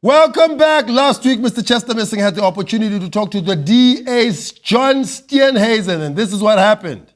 Welcome back. Last week, Mr. Chester Missing had the opportunity to talk to the DA's John Steenhuisen, and this is what happened.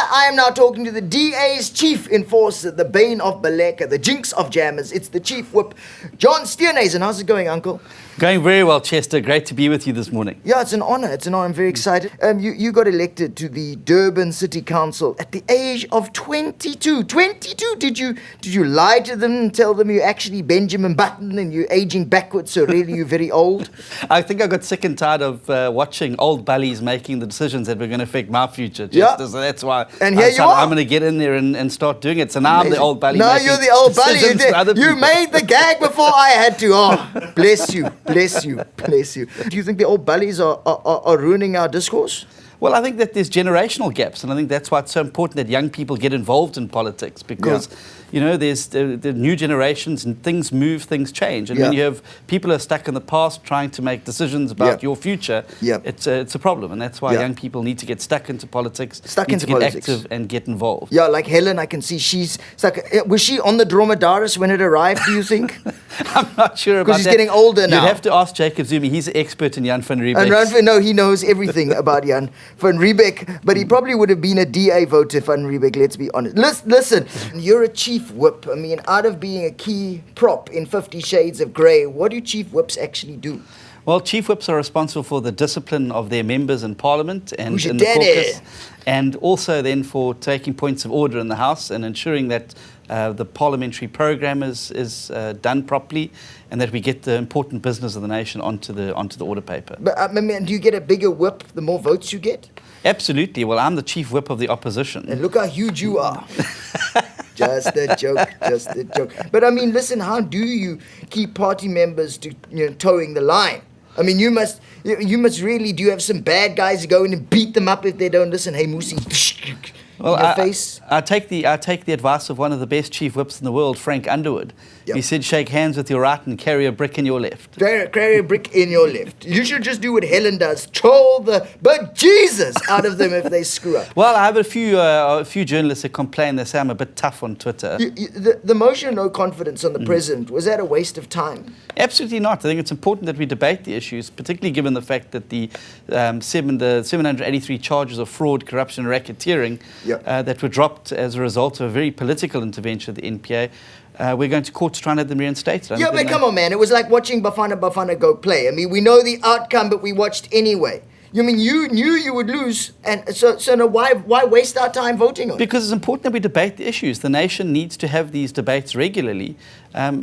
I am now talking to the DA's chief enforcer, the bane of Baleka, the jinx of jammers. It's the chief whip, John Steenhuisen. How's it going, Uncle? Going very well, Chester. Great to be with you this morning. Yeah, it's an honor. I'm very excited. You got elected to the Durban City Council at the age of 22. 22? Did you lie to them and tell them you're actually Benjamin Button and you're aging backwards, so really you're very old? I think I got sick and tired of watching old bullies making the decisions that were going to affect my future, Chester. Yeah. So that's why I'm going to get in there and start doing it. So now I'm the old bully. No, you're the old bully. You made the gag before I had to. Oh, bless you. Bless you. Do you think the old bullies are ruining our discourse? Well, I think that there's generational gaps, and I think that's why it's so important that young people get involved in politics because, there's the new generations and things move, things change. And when you have people who are stuck in the past trying to make decisions about your future, it's a problem. And that's why young people need to get stuck into politics, get active and get involved. Yeah, like Helen, I can see she's stuck. Was she on the dromedaris when it arrived, do you think? I'm not sure about that. Because he's getting older now. You'd have to ask Jacob Zuma. He's an expert in Jan van Riebeck. No, he knows everything about Jan van Riebeck, but he probably would have been a DA voter, Van Riebeck, let's be honest. Listen, you're a chief whip. I mean, out of being a key prop in 50 Shades of Grey, what do chief whips actually do? Well, chief whips are responsible for the discipline of their members in Parliament and in the caucus, and also then for taking points of order in the House and ensuring that the parliamentary programme is done properly and that we get the important business of the nation onto the order paper. But I mean, do you get a bigger whip the more votes you get? Absolutely. Well, I'm the chief whip of the opposition. And look how huge you are. Just a joke. But I mean, listen, how do you keep party members to towing the line? I mean, you must really. Do you have some bad guys who go in and beat them up if they don't listen? Hey, Musi. Well, I take the advice of one of the best chief whips in the world, Frank Underwood. Yep. He said, shake hands with your right and carry a brick in your left. Carry a brick in your left. You should just do what Helen does, troll the bejesus out of them if they screw up. Well, I have a few journalists that complain. They say I'm a bit tough on Twitter. The motion of no confidence on the president, was that a waste of time? Absolutely not. I think it's important that we debate the issues, particularly given the fact that the 783 charges of fraud, corruption and racketeering that were dropped as a result of a very political intervention of the NPA, we're going to court to try and have them reinstated. Yeah, but come on, man. It was like watching Bafana go play. I mean, we know the outcome, but we watched anyway. You mean you knew you would lose, and so now why waste our time voting on it? Because it's important that we debate the issues. The nation needs to have these debates regularly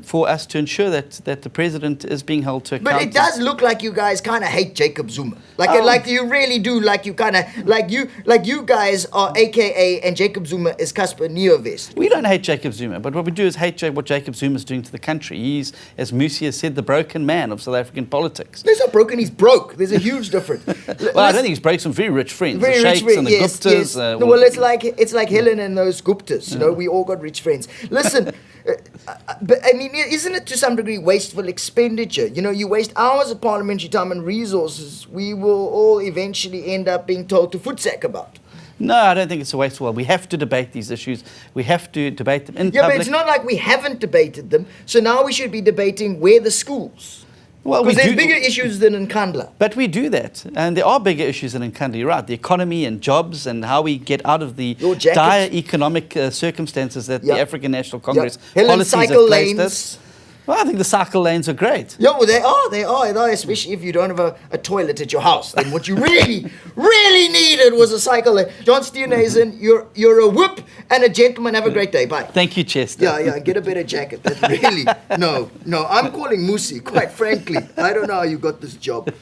for us to ensure that the president is being held to account. But it does look like you guys kind of hate Jacob Zuma. Like you really do. Like you kind of like you guys are AKA, and Jacob Zuma is Casper Nieuwest. We don't hate Jacob Zuma, but what we do is hate what Jacob Zuma is doing to the country. He's, as Musi has said, the broken man of South African politics. He's not broken. He's broke. There's a huge difference. Well, I don't think he's breaks some very rich friends. The Sheikhs and the Guptas. No, well, it's like Helen and those Guptas. We all got rich friends. Listen, but I mean, isn't it to some degree wasteful expenditure? You waste hours of parliamentary time and resources we will all eventually end up being told to footsack about. No, I don't think it's a wasteful. We have to debate these issues. We have to debate them in public. Yeah, but it's not like we haven't debated them. So now we should be debating where the schools. Well, because there's bigger issues than in Nkandla. But we do that. And there are bigger issues than in Nkandla. You're right. The economy and jobs and how we get out of the dire economic circumstances that the African National Congress policies have placed us. Well, I think the cycle lanes are great. Yeah, well, they are, especially if you don't have a toilet at your house. Then what you really, really needed was a cycle lane. John Steenhuisen, you're a whip and a gentleman. Have a great day. Bye. Thank you, Chester. Yeah, get a better jacket. That's really, no, I'm calling Musi, quite frankly. I don't know how you got this job.